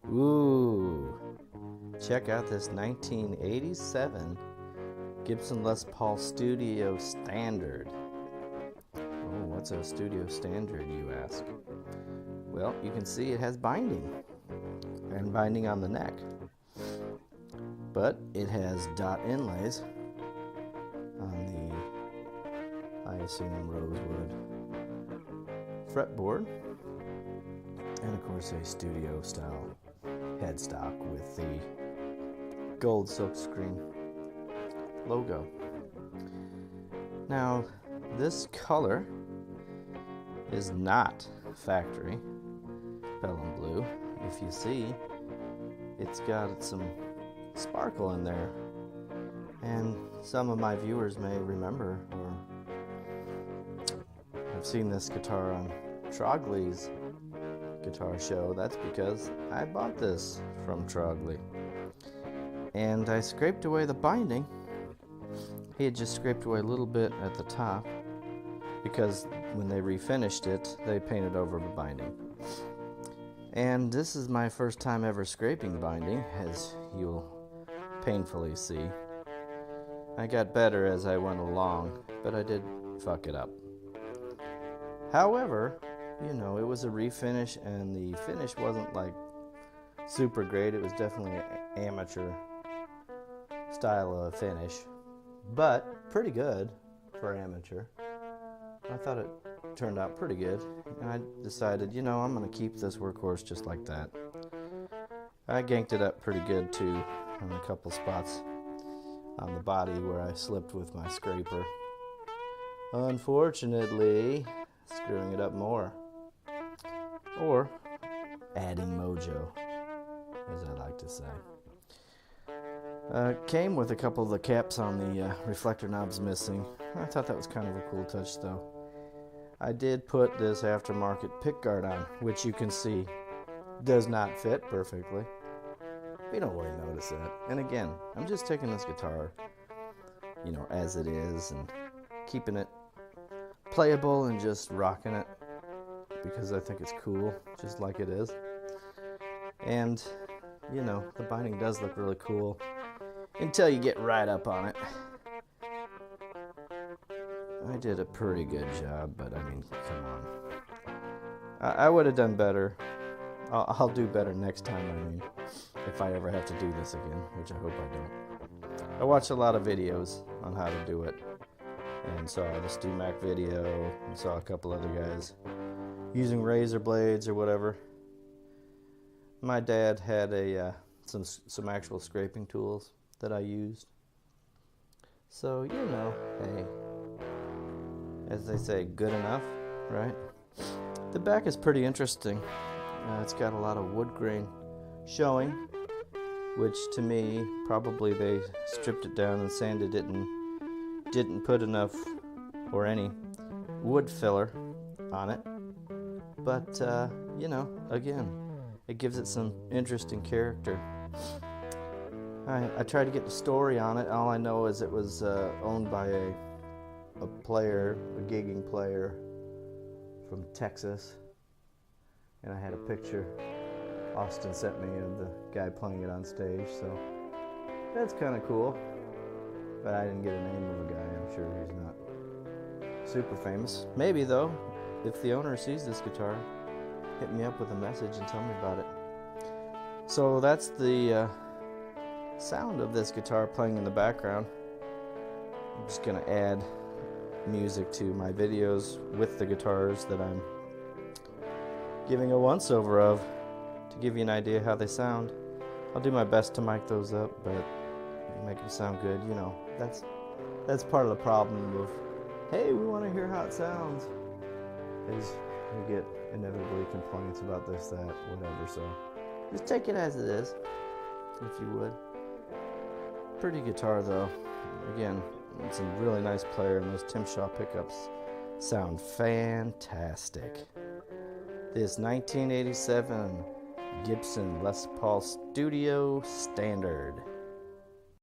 Ooh, check out this 1987 Gibson Les Paul Studio Standard. Oh, what's a Studio Standard, you ask? Well, you can see it has binding, and binding on the neck. But it has dot inlays on the, I assume, rosewood fretboard, and of course a studio style headstock with the gold silkscreen logo. Now, this color is not factory Pelham blue. If you see, it's got some sparkle in there, and some of my viewers may remember or have seen this guitar on Trogley's guitar show. That's because I bought this from Trogley, and I scraped away the binding. He had just scraped away a little bit at the top because when they refinished it, they painted over the binding. And this is my first time ever scraping binding, as you'll painfully see. I got better as I went along, but I did fuck it up. However, you know, it was a refinish, and the finish wasn't like super great. It was definitely an amateur style of finish, but pretty good for amateur. I thought it turned out pretty good, and I decided, you know, I'm going to keep this workhorse just like that. I ganked it up pretty good too in a couple spots on the body where I slipped with my scraper. Unfortunately, screwing it up more, or adding mojo, as I like to say. Came with a couple of the caps on the reflector knobs missing. I thought that was kind of a cool touch though. I did put this aftermarket pickguard on, which you can see does not fit perfectly. You don't really notice that. And again, I'm just taking this guitar, you know, as it is, and keeping it playable and just rocking it because I think it's cool, just like it is. And, you know, the binding does look really cool until you get right up on it. I did a pretty good job, but I mean, come on. I would have done better. I'll do better next time, I mean, if I ever have to do this again, which I hope I don't. I watched a lot of videos on how to do it, and saw the Stu Mac video, and saw a couple other guys using razor blades or whatever. My dad had some actual scraping tools that I used. So, you know, hey, as they say, good enough, right? The back is pretty interesting. It's got a lot of wood grain showing, which to me, probably they stripped it down and sanded it and didn't put enough or any wood filler on it. But, you know, again, it gives it some interesting character. I tried to get the story on it. All I know is it was owned by a player, a gigging player from Texas. And I had a picture Austin sent me of the guy playing it on stage, so that's kind of cool. But I didn't get a name of a guy. I'm sure he's not super famous. Maybe, though, if the owner sees this guitar, hit me up with a message and tell me about it. So that's the sound of this guitar playing in the background. I'm just going to add music to my videos with the guitars that I'm giving a once-over of to give you an idea how they sound. I'll do my best to mic those up, but make them sound good. You know, that's part of the problem of, hey, we want to hear how it sounds, is we get inevitably complaints about this, that, whatever. So just take it as it is, if you would. Pretty guitar though. Again, it's a really nice player, and those Tim Shaw pickups sound fantastic. This 1987 Gibson Les Paul Studio Standard.